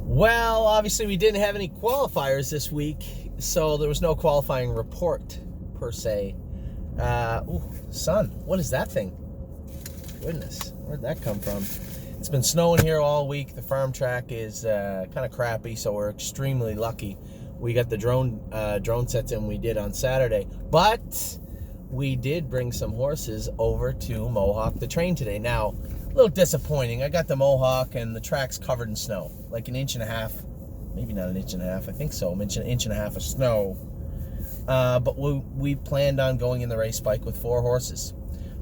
Well, obviously we didn't have any qualifiers this week, so there was no qualifying report per se. Sun, what is that thing? Goodness, where'd that come from? It's been snowing here all week. The farm track is kind of crappy, so we're extremely lucky. We got the drone sets in we did on Saturday, but we did bring some horses over to Mohawk to train today. Now, a little disappointing. I got the Mohawk and the track's covered in snow, like an inch and a half, maybe not an inch and a half, I think so, an inch and a half of snow. But we planned on going in the race bike with 4 horses.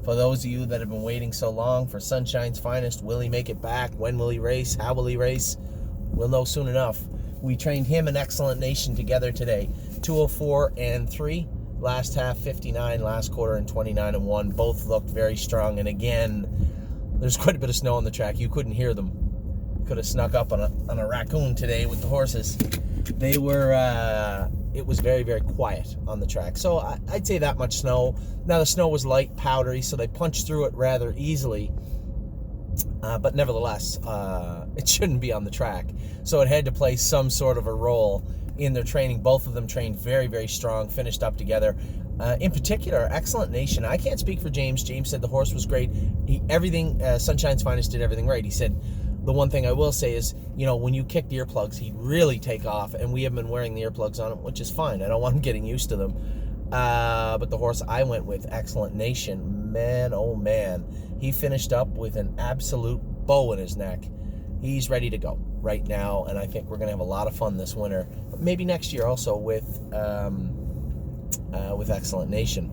For those of you that have been waiting so long for Sunshine's Finest, will he make it back? When will he race? How will he race? We'll know soon enough. We trained him and Excellent Nation together today. 204 and 3. Last half 59, last quarter and 29 and 1. Both looked very strong. And again, there's quite a bit of snow on the track. You couldn't hear them. Could have snuck up on a raccoon today with the horses. They were, it was very, very quiet on the track. So I'd say that much snow. Now the snow was light, powdery, so they punched through it rather easily. But nevertheless, it shouldn't be on the track. So it had to play some sort of a role in their training. Both of them trained very, very strong, finished up together. In particular, Excellent Nation. I can't speak for James. James said the horse was great. Sunshine's Finest did everything right. He said, the one thing I will say is, when you kicked earplugs, he'd really take off, and we have been wearing the earplugs on him, which is fine. I don't want him getting used to them. But the horse I went with, Excellent Nation, man, oh man, he finished up with an absolute bow in his neck. He's ready to go right now, and I think we're going to have a lot of fun this winter. But maybe next year also with Excellent Nation.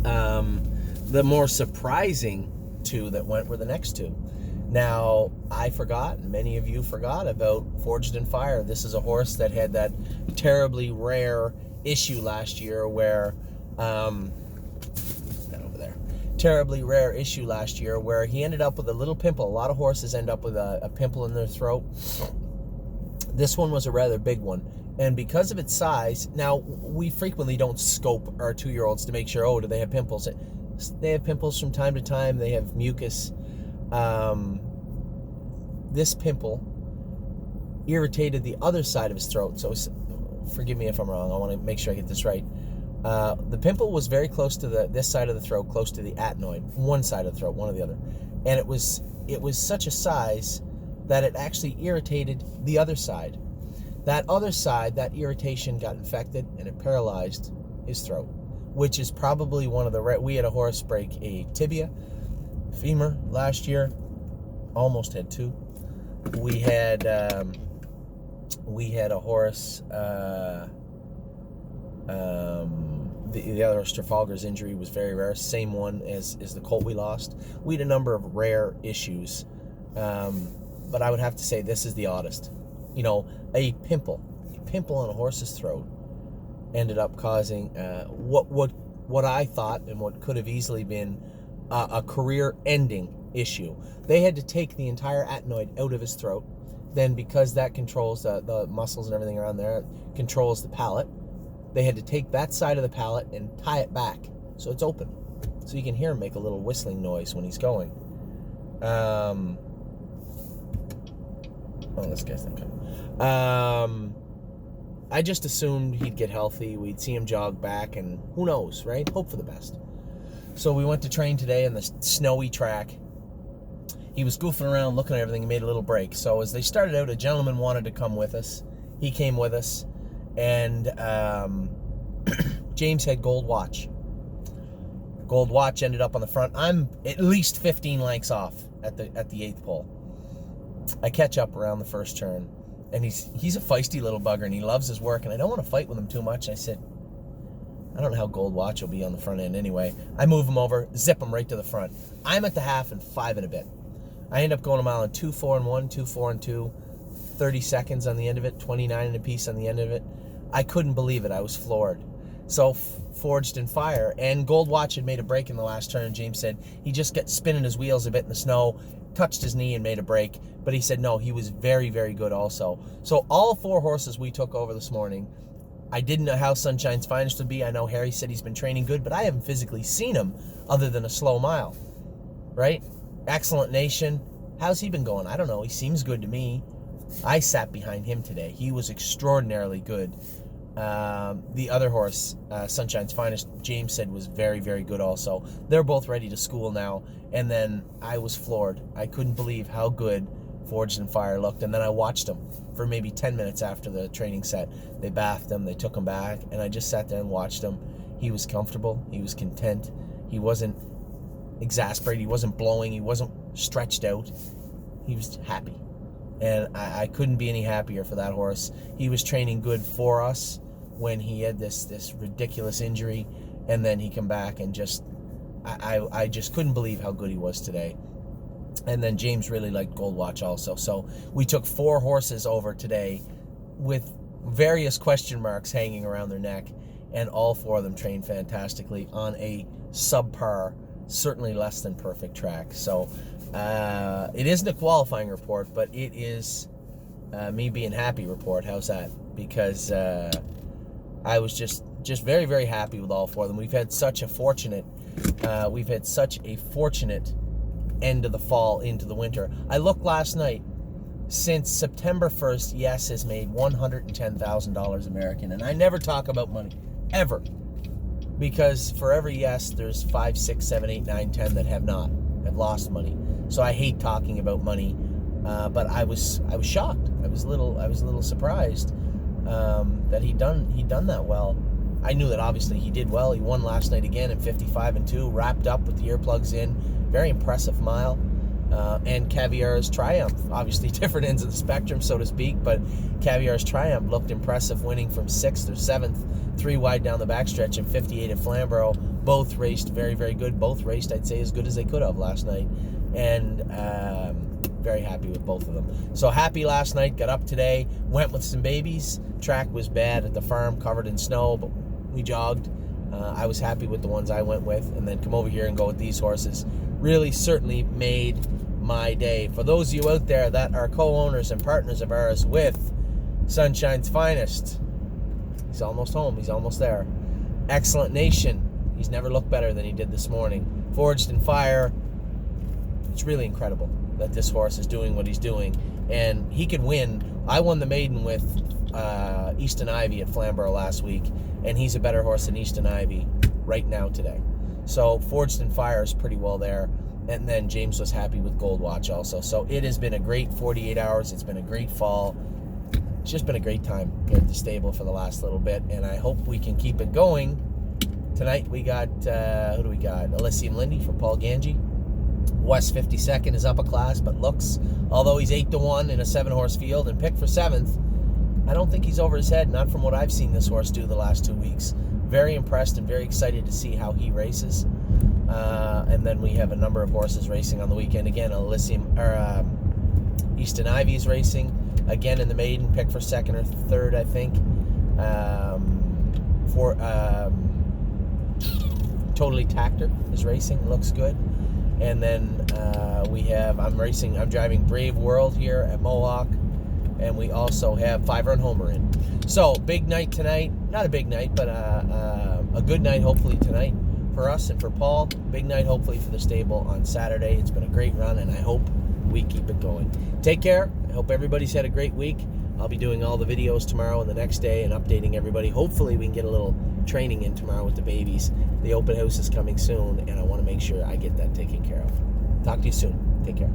The more surprising 2 that went were the next 2. Now, I forgot, and many of you forgot about Forged in Fire. This is a horse that had that terribly rare issue last year where, he ended up with a little pimple. A lot of horses end up with a pimple in their throat. This one was a rather big one. And because of its size, now, we frequently don't scope our 2-year-olds to make sure, do they have pimples? They have pimples from time to time. They have mucus. This pimple irritated the other side of his throat. So forgive me if I'm wrong. I want to make sure I get this right. The pimple was very close to this side of the throat, close to the adenoid, one side of the throat, one or the other. And it was such a size that it actually irritated the other side. That other side, that irritation got infected and it paralyzed his throat, which is probably one of we had a horse break a tibia, femur last year, almost had 2. We had a horse, the other Trafalgar's injury was very rare, same one as the colt we lost. We had a number of rare issues, but I would have to say this is the oddest. A pimple on a horse's throat ended up causing what I thought and what could have easily been a career-ending issue. They had to take the entire adenoid out of his throat. Then, because that controls the muscles and everything around there, controls the palate, they had to take that side of the palate and tie it back so it's open. So you can hear him make a little whistling noise when he's going. This guy's not coming. I just assumed he'd get healthy. We'd see him jog back, and who knows, right? Hope for the best. So we went to train today on the snowy track. He was goofing around, looking at everything. He made a little break. So as they started out, a gentleman wanted to come with us. He came with us, and James had Gold Watch. Gold Watch ended up on the front. I'm at least 15 lengths off at the 8th pole. I catch up around the first turn, and he's a feisty little bugger, and he loves his work, and I don't want to fight with him too much. I said, I don't know how Gold Watch will be on the front end anyway. I move him over, zip him right to the front. I'm at the half and 5 and a bit. I end up going a mile in 2:4-1, 2:4-2, 30 seconds on the end of it, 29 and a piece on the end of it. I couldn't believe it. I was floored. So Forged in Fire, and Gold Watch had made a break in the last turn. James said he just got spinning his wheels a bit in the snow, touched his knee and made a break. But he said no, he was very, very good also. So all 4 horses we took over this morning, I didn't know how Sunshine's Finest would be. I know Harry said he's been training good, but I haven't physically seen him other than a slow mile, right? Excellent Nation, how's he been going? I don't know. He seems good to me. I sat behind him today. He was extraordinarily good. The other horse, Sunshine's Finest, James said was very, very good also. They're both ready to school now. And then I was floored. I couldn't believe how good Forged in Fire looked. And then I watched him for maybe 10 minutes after the training set. They bathed him, they took him back, and I just sat there and watched him. He was comfortable, he was content, he wasn't exasperated, he wasn't blowing, he wasn't stretched out. He was happy. And I couldn't be any happier for that horse. He was training good for us when he had this ridiculous injury, and then he come back and just, I just couldn't believe how good he was today. And then James really liked Gold Watch also. So we took 4 horses over today with various question marks hanging around their neck, and all 4 of them trained fantastically on a subpar, certainly less than perfect track. So it isn't a qualifying report, but it is me being happy report. How's that? Because I was just very, very happy with all 4 of them. We've had such a fortunate end of the fall into the winter. I looked last night. Since September 1st, Yes has made $110,000 American. And I never talk about money, ever. Because for every Yes, there's 5, 6, 7, 8, 9, 10 that have lost money. So I hate talking about money. But I was shocked. I was a little surprised that he'd done that well. I knew that obviously he did well. He won last night again in 55-2, wrapped up with the earplugs in. Very impressive mile. And Caviar's Triumph, obviously different ends of the spectrum, so to speak, but Caviar's Triumph looked impressive, winning from 6th or 7th, 3 wide down the backstretch, and 58 at Flamborough. Both raced very, very good. Both raced, I'd say, as good as they could have last night. And very happy with both of them. So happy last night, got up today, went with some babies. Track was bad at the farm, covered in snow, but we jogged. I was happy with the ones I went with, and then come over here and go with these horses. Really certainly made my day. For those of you out there that are co-owners and partners of ours with Sunshine's Finest, he's almost home, he's almost there. Excellent Nation, he's never looked better than he did this morning. Forged in Fire, it's really incredible that this horse is doing what he's doing, and he could win. I won the maiden with Easton Ivy at Flamborough last week, and he's a better horse than Easton Ivy right now today. So Forged in Fire is pretty well there. And then James was happy with Gold Watch also. So it has been a great 48 hours. It's been a great fall. It's just been a great time here at the stable for the last little bit, and I hope we can keep it going. Tonight we got, who do we got? Elysium Lindy for Paul Ganji. West 52nd is up a class, but looks, although he's 8-1 in a 7-horse field and picked for 7th, I don't think he's over his head, not from what I've seen this horse do the last 2 weeks. Very impressed and very excited to see how he races. And then we have a number of horses racing on the weekend. Again, Easton Ivy is racing. Again in the maiden, picked for 2nd or 3rd, I think. Totally Tactor is racing, looks good. And then I'm driving Brave World here at Mohawk. And we also have Five Run Homer in. So, big night tonight. Not a big night, but a good night hopefully tonight for us and for Paul. Big night hopefully for the stable on Saturday. It's been a great run, and I hope we keep it going. Take care. I hope everybody's had a great week. I'll be doing all the videos tomorrow and the next day and updating everybody. Hopefully we can get a little training in tomorrow with the babies. The open house is coming soon, and I want to make sure I get that taken care of. Talk to you soon. Take care.